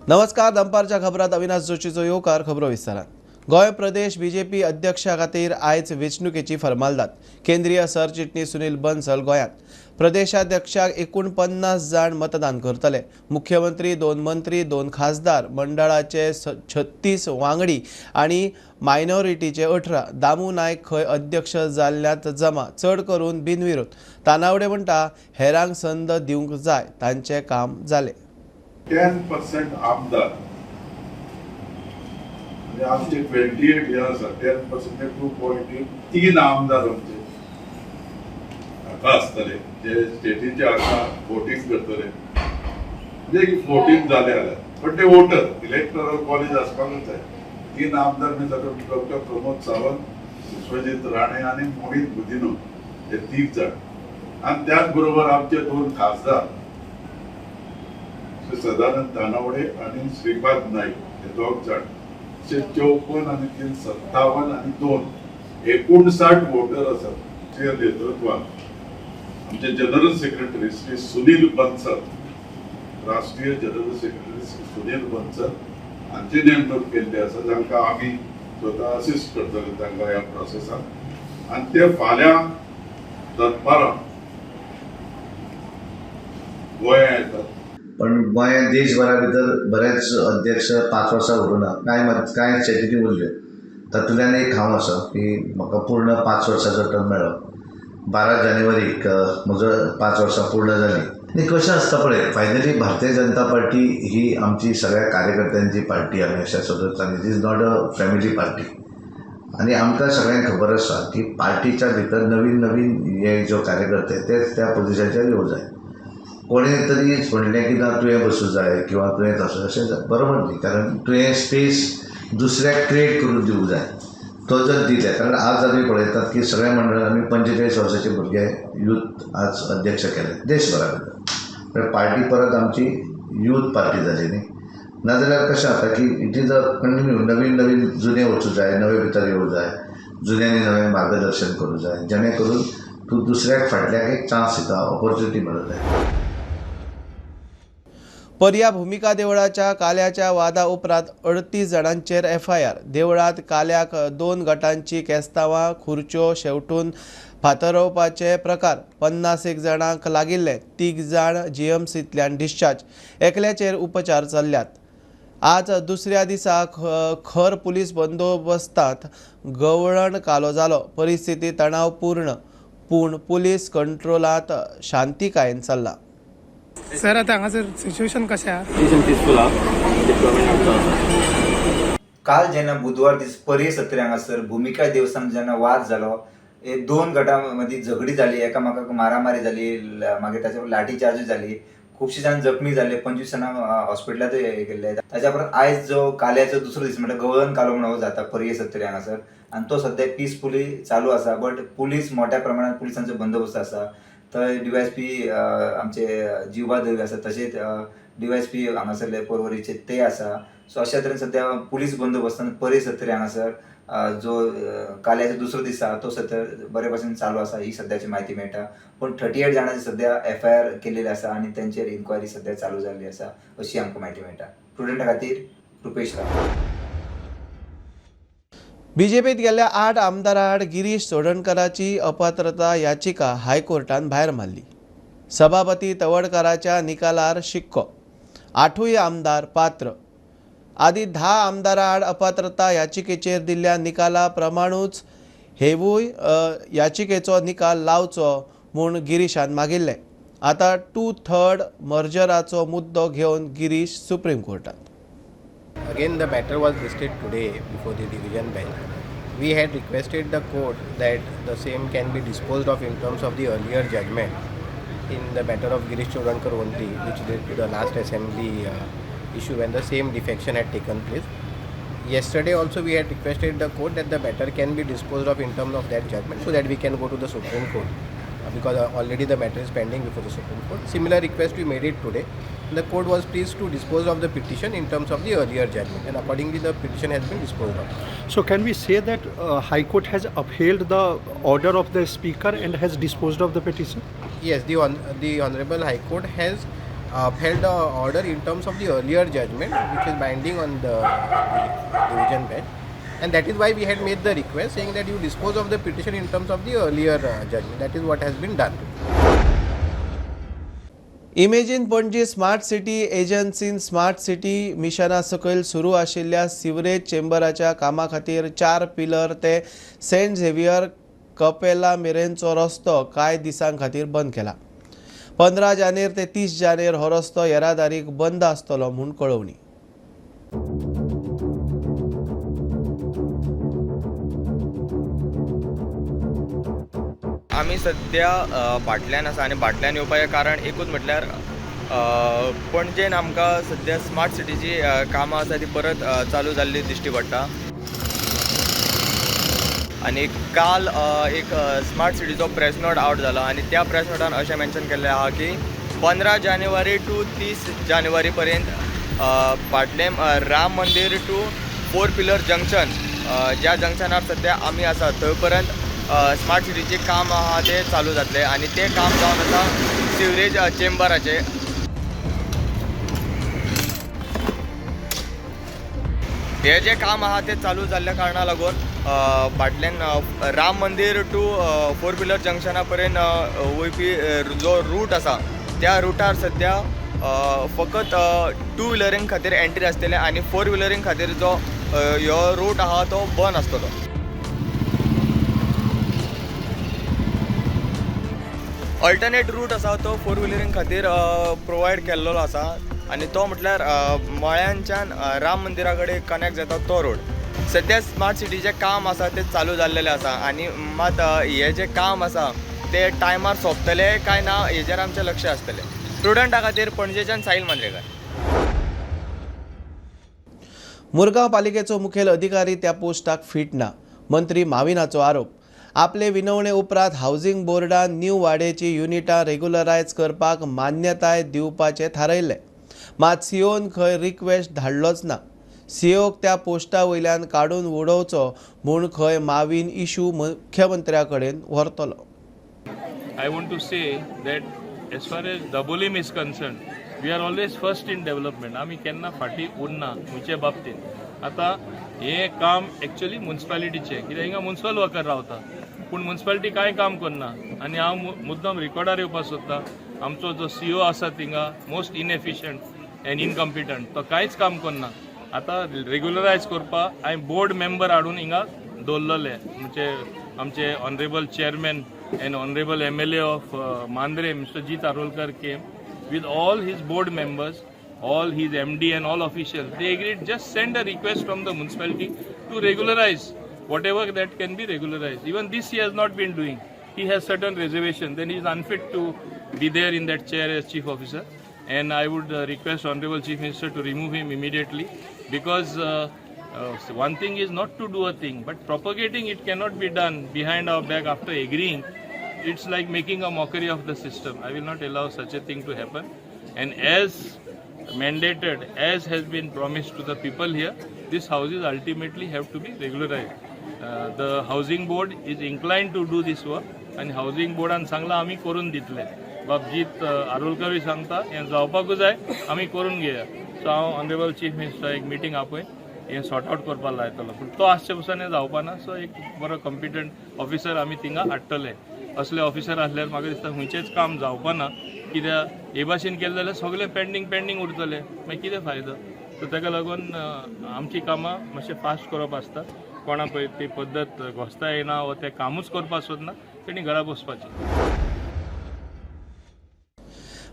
नमस्कार. दनपारच्या खबरात अविनाश जोशीचो येवकार. खबरो विस्तारात. गोय प्रदेश बीजेपी अध्यक्षा खातीर आयज वेंचणुकेची फरमालदाद. केंद्रीय सरचिटणीस सुनील बन्सल गोंयांत. प्रदेशाध्यक्षाक 49 जाण मतदान करतले. मुख्यमंत्री, 2 मंत्री, 2 खासदार, मंडळाचे 36 वांगडी आणि मायनॉरिटीचे 18. दामू नायक खंय अध्यक्ष जाल्ल्यात जमा. चड करून बिनविरोध. तानावडे म्हणटा हेरांक संद दिवंक जाय, तांचें काम जालें. 10% आमदार म्हणजे आमचे 28 हे आसा 10% 2.8 तीन आमदार आमचे हाका आसतले जे स्टेटीचे हाका वोटिंग करतले म्हणजे वोटिंग जाले जाल्यार पण ते वोटर इलेक्टोरल कॉलेज आसपाकच जाय. तीन आमदार म्हणजे डॉक्टर प्रमोद सावंत, विश्वजीत राणे आणि मोहित बुदिनो हे 3 जण आणि त्याच बरोबर आमचे 2 खासदार सदानंद तानावडे आणि श्रीपाद नाईक हे 2 जण 54 आणि 3 57 आणि 2 59 वोटर असतात. जे नेतृत्वात आमचे जनरल सेक्रेटरी श्री सुनील बन्सल, राष्ट्रीय जनरल सेक्रेटरी श्री सुनील बन्सल हांची नेमणूक केल्ली आसा, जांकां आमी स्वता असिस्ट करतले तांकां ह्या प्रोसेसात आणि ते फाल्यां दनपारां गोंया येतात. पण गोंय देशभरा भितर बरेच अध्यक्ष 5 वर्सां उरूना. कांय स्ट्रेटजी उरल्यो. तातूंतल्यान एक हांव आसा की म्हाका पूर्ण 5 वर्सांचो टर्म मेळ्ळो. 12 जानेवारीक म्हजो 5 वर्सां पूर्ण जाली. आनी कशें आसता पळय, फायनली भारतीय जनता पार्टी ही आमची सगळ्या कार्यकर्त्यांची पार्टी आमी अशें समजता. It is not a family party. आनी आमकां सगळ्यांक खबर आसा की पार्टीच्या भितर नवीन नवीन हे जो कार्यकर्ते तेच त्या पोजिशनाचेर येवं जाय. कोणी तरी म्हणलें की ना तुवें बसूं जाय किंवा तुवें तसो अशें बरोबर न्ही, कारण तुवें स्पेस दुसऱ्याक क्रिएट करून दिवंक जाय. तो जर दिले, कारण आज आमी पळयतात की सगळ्या मंडळांत आमी 45 वर्साचे भुरगे यूथ आज अध्यक्ष केले देशभरा भितर. पार्टी परत आमची यूथ पार्टी जाली न्ही. नाजाल्यार कशें जाता की इट इज अ कंटिन्यू नवीन नवीन जुने वचूं जाय, नवे भितर येवं जाय, जुन्यांनी नवें मार्गदर्शन करूं जाय, जेणे करून तूं दुसऱ्याक फाटल्याक एक चान्स दिता, ऑपॉर्च्युनिटी मेळूं जाय. पर्या भूमिका देवळाच्या काल्याच्या वादा उपरांत 38 जाणांचेर FIR. देवळांत काल्याक 2 गटांची केस्तांवां, खुर्च्यो शेवटून फातरवपाचे प्रकार. 51 जाणांक लागिल्ले. 3 जाण GMCंतल्यान डिस्चार्ज. एकल्याचेर उपचार चल्ल्यात. आज दुसऱ्या दिसा खर पुलीस बंदोबस्तांत गवळण कालो जालो. परिस्थिती तणावपूर्ण पूण पुलीस कंट्रोलांत शांतिकायेन चल्ला. सर आता हांगासर सिच्युएशन कशें आहा? पीसफूल आहा. डिप्लॉयमेंट आमचो आसा. काल जेन्ना बुधवार दीस पर्ये सत्रे हांगासर भुमिका देवस्थान जेन्ना वाद जालो, 2 गटां मदीं झगडी जाली, एकामेकाक मारामारी जाली, मागीर ताचे लाठी चार्ज जाली, खुबशे जाण जखमी जाले, 25 जाणां हॉस्पिटलांत हे केल्ले. ताच्या परत आयज जो काल्याचो दुसरो दीस म्हणल्यार गवळण कालो म्हणून जाता पर्ये सत्रे हांगासर, आनी तो सद्या पीसफुली चालू आसा. बट पुलीस मोठ्या प्रमाणात पुलिसांचो बंदोबस्त आसा. थंय DYSP आमचे जिवा देवी आसा, तशेंच DYSP हांगासरले पर्वरीचे ते आसा. सो अशा तरेन सद्या पुलीस बंदोबस्तान पर्ये सत्रे हांगासर जो काल्याचो दुसरो दीस आसा तो सध्या बरे भशेन चालू आसा, ही सद्याची म्हायती मेळटा. पण 38 जाणांची सद्या FIR केलेली आसा आनी तेंचेर इन्क्वायरी सद्या चालू जाल्ली आसा, अशी आमकां म्हायती मेळटा. स्टुडंटा खातीर रुपेश राव. बीजेपीत गेल्ल्या 8 आमदारां आड गिरीश चोडणकराची अपात्रता याचिका हायकोर्टान भायर मारली. सभापती तवडकराच्या निकालार शिक्को. 8 आमदार पात्र. आदी 10 आमदारां आड अपात्रता याचिकेचेर दिल्ल्या निकाला प्रमाणूच हेवूय याचिकेचो निकाल लावचो म्हूण गिरीशान मागिल्लें. आतां 2/3 मर्जराचो मुद्दो घेवन गिरीश सुप्रीम कोर्टात. Again, the matter was listed today before the division bench. We had requested the court that the same can be disposed of in terms of the earlier judgment in the matter of Girish Chodankar only, which led to the last assembly issue when the same defection had taken place. Yesterday also we had requested the court that the matter can be disposed of in terms of that judgment so that we can go to the Supreme Court because already the matter is pending before the Supreme Court. Similar request we made it today. The court was pleased to dispose of the petition in terms of the earlier judgment, and accordingly the petition has been disposed of. So can we say that High Court has upheld the order of the Speaker and has disposed of the petition? Yes, the Honorable High Court has upheld the order in terms of the earlier judgment, which is binding on the division bench, and that is why we had made the request saying that you dispose of the petition in terms of the earlier judgment. That is what has been done. Imagine Panaji smart city एजन्सीन smart city मिशना सकयल सुरू आशिल्ल्या sewerage चेंबराच्या कामा खातीर 4 pillar ते Saint Xavier कपेला मेरेनचो रस्तो कांय दिसां खातीर बंद केला. 15 जानेर ते 30 जानेर हो रस्तो येरादारीक बंद आसतलो म्हूण कळवणी. आमी सध्या भाटल्यान आसा आनी भाटल्यान येवपाचें कारण एकूच म्हटल्यार पणजेन आमकां सध्या स्मार्ट सिटीची कामां आसा ती परत चालू जाल्ली दिश्टी पडटा. आनी काल एक स्मार्ट सिटीचो प्रेस नोट आवट जालो आनी त्या प्रेस नोटान अशें मेन्शन केल्लें आहा की 15 जानेवारी टू 30 जानेवारी पर्यंत फाटलें राम मंदिर टू 4 पिलर जंक्शन ज्या जंक्शनार सध्या आमी आसा थंय पर्यंत स्मार्ट सिटीचे काम आहा ते चालू जातले आनी ते काम जावन आसा सिवरेज चेंबराचे. हे जे काम आहा ते चालू जाल्ल्या कारणाक लागून फाटल्यान राम मंदिर टू 4 पिलर जंक्शना पर्यंत वयपी जो रूट आसा त्या रुटार सध्या फकत 2 व्हिलरींक खातीर एंट्री आसतले आनी 4 व्हिलरींक खातीर जो ह्यो रूट आहा तो बंद आसतलो. अल्टरनेट रूट आसा तो 4 व्हिलरींक खातीर प्रोवायड केल्लो आसा आनी तो म्हटल्यार मळ्यांच्यान राम मंदिरा कडेन कनेक्ट जाता तो रोड. सध्या स्मार्ट सिटीचें काम आसा तें चालू जाल्लेलें आसा आनी मात हे जे काम आसा ते टायमार सोंपतले काय ना हेजेर आमचें लक्ष आसतलें. स्टुडंटा खातीर पणजेच्यान साहिल मांद्रेकर. मुरगांव पालिकेचो मुखेल अधिकारी त्या पोस्टाक फिट ना. मंत्री माविनाचो आरोप. आपले विनवणे उपरांत हावजिंग बोर्डान न्यू वाडेची युनिटां रेग्युलरायज करपाक मान्यताय दिवपाचें थारायल्लें. मात सीओन खंय रिक्वेस्ट धाडलोच ना. सीओक त्या पोस्टा वयल्यान काडून उडोवचो म्हूण खंय माविन इशू मुख्यमंत्र्या कडेन व्हरतलो. I want to say that as far as Dabolim is concerned, we are always first in development. आमी केन्ना फाटी उरना मुचे बाबतीन. आता हे काम एक्चुअली म्युन्सिपालिटीचें कित्याक हिंगा म्युन्सिपल वर्कर रावता पूण म्युन्सिपालिटी कांय काम करना आनी हांव मुद्दम रिकॉर्डार येवपाक सोदतां. आमचो जो सीओ आसा थिंगा मोस्ट इनएफिशियंट एंड इनकम्पिटंट तो कांयच काम करना. आतां रेग्युलरायज करपाक हांवें बोर्ड मेंबर हाडून हिंगा दवरलेले म्हणजे आमचे honourable chairman and honorable MLA of Mandre, Mr. G. Tarolkar came with all his board members, all his MD and all officials. They agreed just send a request from the municipality to regularize whatever that can be regularized. Even this he has not been doing. He has certain reservations. Then he is unfit to be there in that chair as chief officer. And I would request Honorable Chief Minister to remove him immediately because one thing is not to do a thing, but propagating it cannot be done behind our back after agreeing. It's like making a mockery of the system. I will not allow such a thing to happen. And as mandated, as has been promised to the people here, these houses ultimately have to be regularized. The housing board is inclined to do this work, and housing board an sangla आमी करून दितले. बाबजीत आरोलकर सांगता हे जावपाकूच जाय आमी करून घेया. So हांव honourable chief minister एक मिटींग आपय हे सॉर्ट आउट करपाक लायतलो पूण तो आजचे पसून जावपाना. सो एक बरो कॉम्पिटंट ऑफिसर आमी थिंगा हाडटले. असले ऑफिसर आसल्यार म्हाका दिसता खंयचेच काम जावपाना कित्याक हे भाशेन केलें जाल्यार सगळें पेंडींग उरतलें मागीर कितें फायदो. सो ताका लागून आमची कामां मातशें फास्ट करप आसता. कोणा पळय ती पद्दत घोस्ता येना वा तें कामूच करपाक सोदना तेणी घरा बसपाचें.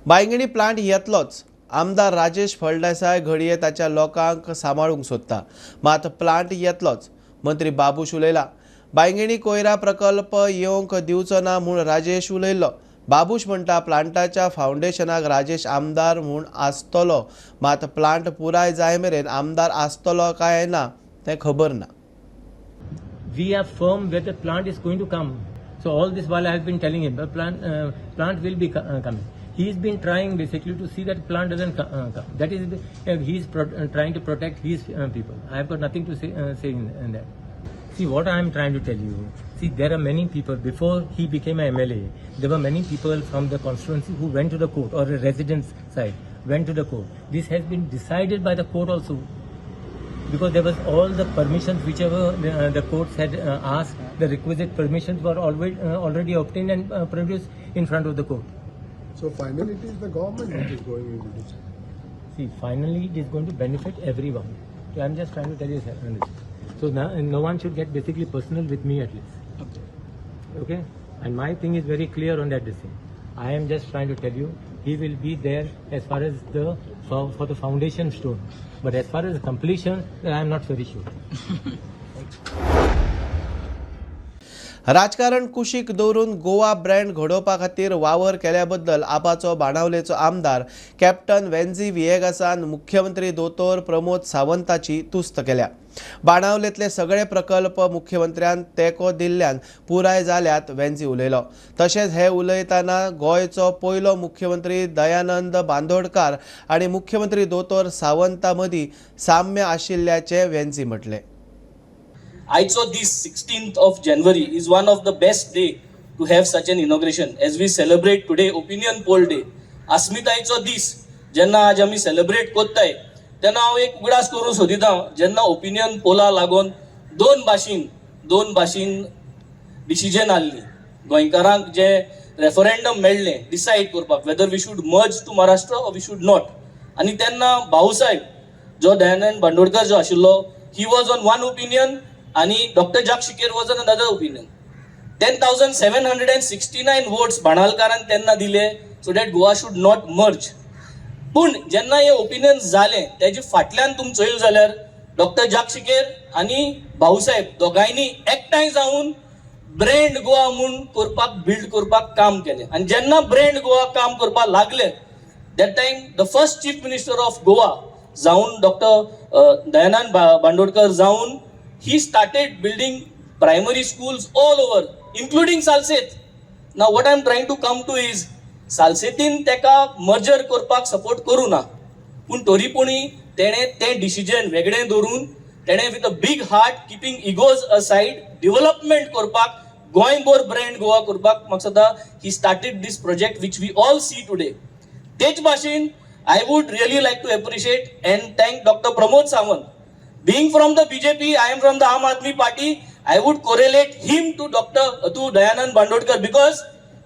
बांयगणी प्लांट येतलोच. आमदार राजेश फळदेसाय घडये ताच्या लोकांक सांबाळूंक सोदता मात प्लांट येतलोच. मंत्री बाबूश उलयला. बांयगणी कोयरा प्रकल्प येवंक दिवचो ना म्हूण राजेश उलयल्लो. बाबूश म्हणटा प्लांटाच्या फावंडेशनाक राजेश आमदार म्हूण आसतलो मात प्लांट पुराय जाय मेरेन आमदार आसतलो काय ना तें खबर ना. We are firm where the plant is going to come. So all this while I have been telling him the plant will be coming. He's been trying basically to see that plant doesn't come. That is he's trying to protect his people. I have got nothing to say in that. See what I am trying to tell you. See there are many people before he became a MLA. There were many people from the constituency who went to the court or a residence side. went to the court. This has been decided by the court also, because there was all the permissions whichever the courts had asked. The requisite permissions were already obtained and produced in front of the court. So finally it is the government that is going into this. See, finally it is going to benefit everyone. So I'm just trying to tell you this. So now, no one should get basically personal with me at least. Okay? And my thing is very clear on that decision. I am just trying to tell you, he will be there as far as for the foundation stone. But as far as the completion, I am not very sure. राजकारण कुशीक दवरून Goa brand घडोवपा खातीर वावर केल्या बद्दल आपाचो बाणावलेचो आमदार captain वेन्झी विएगासान मुख्यमंत्री दोतोर प्रमोद सावंताची तुस्त केल्या. बाणावलेतले सगळे प्रकल्प मुख्यमंत्र्यान तेंको दिल्ल्यान पुराय जाल्यात वेन्झी उलयलो. तशेंच हे उलयतना गोंयचो पयलो मुख्यमंत्री दयानंद बांदोडकार आनी मुख्यमंत्री दोतोर सावंता मदीं साम्य आशिल्ल्याचे वेन्झी म्हटले. आयचो दीस 16th of January is one of the best day to have such an inauguration as we celebrate today opinion poll day. अस्मितायेचो दीस जेन्ना आज आमी सेलिब्रेट कोत्ताय तेन्ना हांव एक उगडास करूं सोदिता. जेन्ना ओपिनियन पोला लागून दोन भाशेन डिसिजन आसली गोंयकारांक जे रेफरंडम मेळ्ळें डिसायड करपाक whether we should merge to Maharashtra or we should not. आनी तेन्ना भाऊसाहेब जो दयानंद बांदोडकर जो आशिल्लो he was on one opinion आणि doctor Jack Sequeira was on another opinion. 10,769 votes बाणालकारान तेन्ना दिले so that Goa should not merge. पूण जेन्ना हे ओपिनियन जालें तेजे फाटल्यान तुमी चोयल जाल्यार डॉक्टर जाक शिकेर आनी भाऊसाहेब दोगांयनी एकठांय जावन ब्रँड गोवा म्हूण करपाक बिल्ड करपाक काम केलें. आनी जेन्ना ब्रँड गोवा काम करपाक लागले that time the first chief minister of Goa जावन डॉक्टर दयानंद बांदोडकर जावन he started building primary schools all over, including Salset. Now what I am trying to come to is, Salsetin teka merger korpak support करू ना, पूण तरीपुणी तेणे ते decision वेगळे धरून तेणे with a big heart keeping egos aside development korpak गोंयभर brand Goa करपाक म्हाका सद्दा he started this project which we all see today. तेच भाशेन I would really like to appreciate and thank Dr. Pramod Sawant. Being from the BJP, I am from the Aam Aadmi Party. I would correlate him to Dayanand Bandodkar because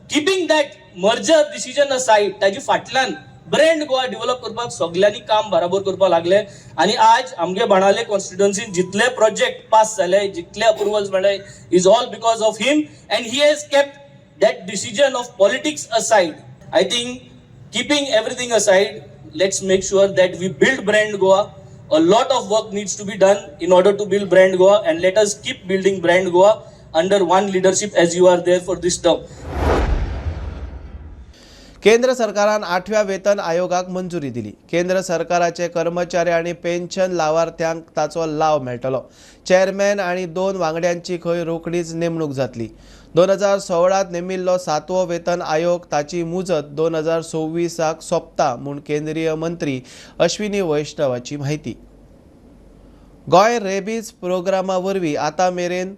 keeping that merger decision aside, ताजी फाटल्यान brand Goa develop करपाक सगळ्यांनी काम बराबर करपाक लागले. आणि आज आमगे बाणावले कॉन्स्टिट्युएन्सीन जितले प्रोजेक्ट पास झाले जितले अप्रुव्हल्स मेळ्ळे is all because of him and he has kept that decision of politics aside. I think keeping everything aside let's make sure that we build brand Goa. A lot of work needs to be done in order to build brand Goa, and let us keep building brand Goa under one leadership as you are there for this term. केंद्र सरकारान 8व्या वेतन आयोगाक मंजुरी दिली. केंद्र सरकाराचे कर्मचारी आणि pension लावार्थ्यांक ताचो लाव मेळटलो. चेअरमॅन आणि 2 वांगड्यांची खंय रोखडीच नेमणूक जातली. 2016 नेमिल्लो 7वो वेतन आयोग ताची मुजत 2026 सोंपता म्हूण केंद्रीय मंत्री अश्विनी वैष्णवाची माहिती. गोंय रेबीज प्रोग्रामा वरवीं आतां मेरेन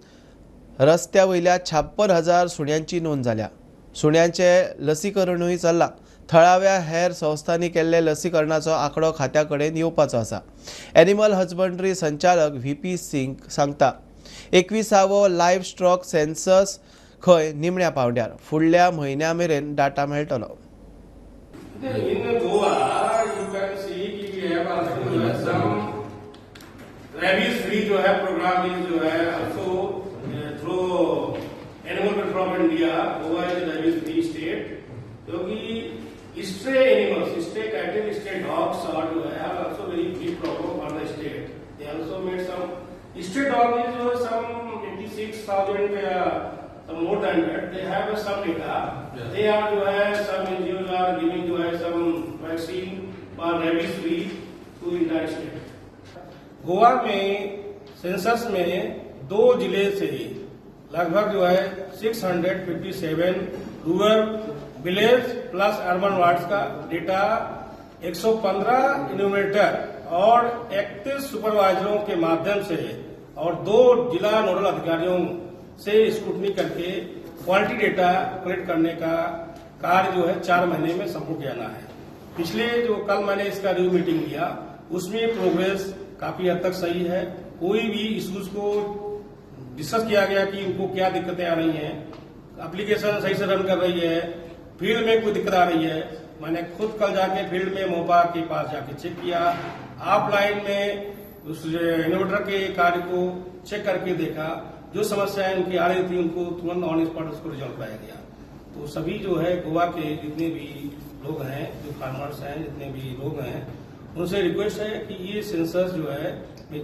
रस्त्या वयल्या 56,000 सुण्यांची नोंद जाल्या. सुण्यांचे लसीकरणूय चल्लां. थळाव्या हेर संस्थांनी केल्ले लसीकरणाचो आंकडो खात्या कडेन येवपाचो आसा. एनिमल हजबंड्री संचालक व्ही.पी. सिंग सांगता. 21वो लायव्ह स्टॉक सेन्सस खंय निमण्या पावंड्यार. फुडल्या म्हयन्या मेरेन डाटा मेळटलो. रेबीज फ्री जो है प्रोग्राम जो है also through animal control of India Goa is rabies free state क्योंकि stray animals stray cattle stray dogs और जो है are also very big problem for the state. They also made some stray dog is some 86,000 some more than that. They have some data. They are जो है some NGOs are giving जो है some vaccine for rabies free to entire state. Goa में census में 2 जिले से लगभग जो है 657 rural village plus urban wards का डेटा 115 इन्यूमरेटर और 31 सुपरवाइजरों के माध्यम से और 2 जिला नोडल अधिकारियों से स्क्रूटनी करके क्वालिटी डेटा कलेक्ट करने का कार्य जो है 4 महीने में संपूर्ण किया जाना है. पिछले जो कल मैंने इसका रिव्यू मीटिंग लिया उसमें प्रोग्रेस काफी हद तक सही है। कोई भी इश्यूज को डिस्कस किया गया कि उनको क्या दिक्कतें आ रही हैं, एप्लीकेशन सही से रन कर रही है, फील्ड में कोई दिक्कत आ रही है। मैंने खुद कल जाके फील्ड में मोपा के पास जाके चेक किया, ऑफलाइन में उस इन्वर्टर के कार्य को चेक करके देखा, जो समस्याएं उनकी आ रही थी उनको तुरंत ऑन स्पॉट उसको रिजॉल्व कराया गया। तो सभी जो है गोवा के जितने भी लोग हैं, जो फार्मर्स हैं, जितने भी लोग हैं, उनसे रिक्वेस्ट है कि ये सेंसस जो है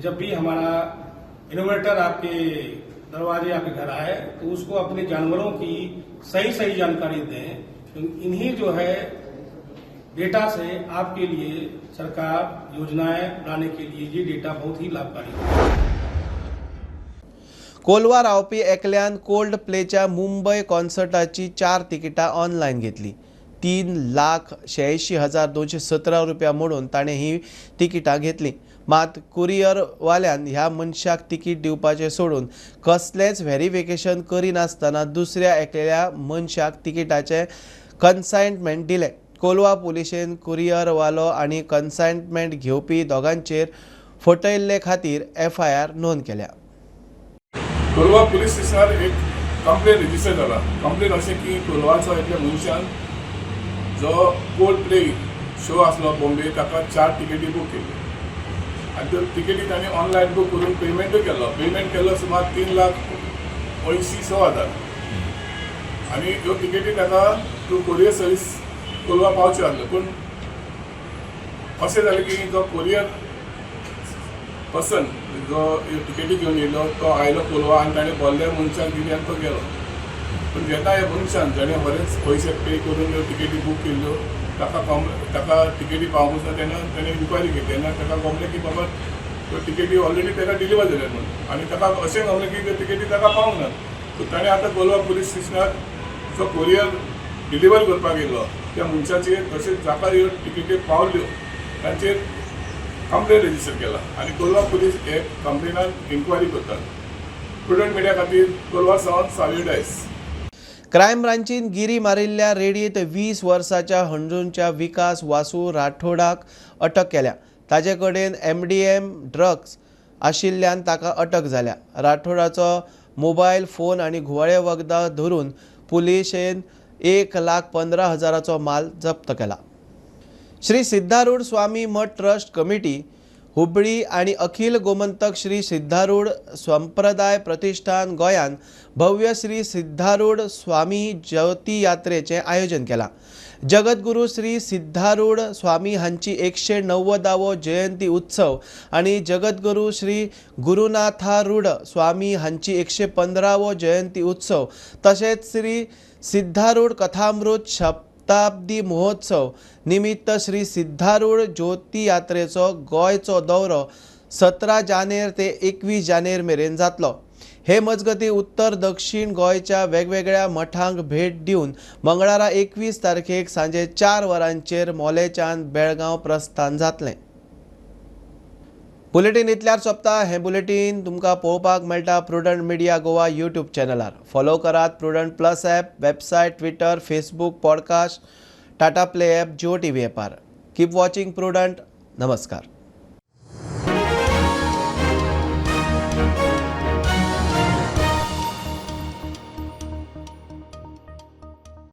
जब भी हमारा इन्वर्टर आपके दरवाजे आपके घर आए तो उसको अपने जानवरों की सही जानकारी दें। तो इन्हीं जो है डेटा से आपके लिए सरकार योजनाएं बनाने के लिए ये डेटा बहुत ही लाभकारी होगा। कोलवा रावपी एकल्यान कोल्ड प्लेच्या मुंबई कॉन्सर्टाची 4 तिकिटां ऑनलायन घेतली। 3,86,217 रुपया मोडून ताणें ही तिकिटां घेतली। मात कुरियरवाल्यान ह्या मनशाक तिकीट दिवपाचें सोडून कसलेंच व्हेरिफिकेशन करिनासतना दुसऱ्या एकल्या मनशाक तिकिटाचें कन्सायनमेंट दिलें। कोलवा पुलिशेन कुरियरवालो आनी कन्सायनमेंट घेवपी दोगांचेर फटयल्ले खातीर FIR नोंद केल्या। कोलवा पुलीस स्टेशनार एक कंप्लेन रजिस्टर जाला। कंप्लेन अशें की कोलवाचो एकल्या मनशान जो कोल्ड प्ले शो आसलो बॉम्बे ताका 4 तिकेटी बूक केल्ली आनी त्यो तिकेटी ताणें ऑनलायन बूक करून पेमेंटूय केलो। पेमेंट केलो सुमार 3,80,000 आनी ह्यो तिकेटी ताका थ्रू कोरियर सर्वीस कोलवा पावच्यो आसल्यो। पूण अशें जालें की जो कोरियर पर्सन जो तिकेटी घेवन येयलो तो आयलो कोलवा आनी ताणें भरल्या मनशाक दिली आनी तो गेलो। पूण जेन्ना ह्या मनशान जाणें बरेच पयशे पे करून ह्यो तिकेटी बूक केल्ल्यो ताका तिकेटी पावूंक ना तेन्ना ताणें इन्क्वायरी केली। तेन्ना ताका गमलें की बाबा त्यो तिकेटी ऑलरेडी ताका डिलिव्हर जाल्यात म्हणून आनी ताका अशें गमलें की त्यो तिकेटी ताका पावूंक ना। सो ताणें आतां कोलवा पुलीस स्टेशनार जो कोरियर डिलिव्हर करपाक येयलो त्या मनशाचेर तशेंच जाका ह्यो तिकेटी पावल्यो तांचेर कंप्लेन रजिस्टर केला आनी कोलवा पुलीस हे कंप्लेनान इन्क्वायरी करतात। प्रुडंट मिडिया खातीर कोलवा सावन सावी डायस। क्रायम ब्रांचीन गिरी मारिल्ल्या रेडीत 20 वर्साच्या हणजूंच्या विकास वासू राठोडाक अटक केल्या। ताचे कडेन MDM ड्रग्स आशिल्ल्यान ताका अटक जाल्या। राठोडाचो मोबायल फोन आनी घुवाळे वखदां धरून पुलिशेन 1,15,000 माल जप्त केला। श्री सिद्धारूढ स्वामी मठ ट्रस्ट कमिटी हुबळी आनी अखिल गोमंतक श्री सिद्धारूढ संप्रदाय प्रतिष्ठान गोंयान भव्य श्री सिद्धारूढ स्वामी ज्योती यात्रेचें आयोजन केलां। जगद्गुरू श्री सिद्धारूढ स्वामी हांची 190वा जयंती उत्सव आनी जगद्गुरू श्री गुरुनाथारूढ स्वामी हांची 115वो जयंती उत्सव तशेंच श्री सिद्धारूढ कथामृत शताब्दी महोत्सव निमित्त श्री सिद्धारूढ ज्योती यात्रेचो गोंयचो दौरो 17 जानेर ते 21 जानेर मेरेन जातलो। हे मजगती उत्तर दक्षिण गोंयच्या वेगवेगळ्या मठांक भेट दिवन मंगळारा 21 तारखेक सांजे 4 वरांचेर मोलेच्यान बेळगांव प्रस्थान जातलें। बुलेटीन इतल्यार सोंपता। हें बुलेटीन तुमकां पळोवपाक मेळटा प्रुडंट मिडिया गोवा यूट्यूब चॅनलार। फॉलो करात Prudent plus app, website, Twitter, Facebook, podcast, Tata Play app, Jio TV ॲपार। Keep watching Prudent. नमस्कार।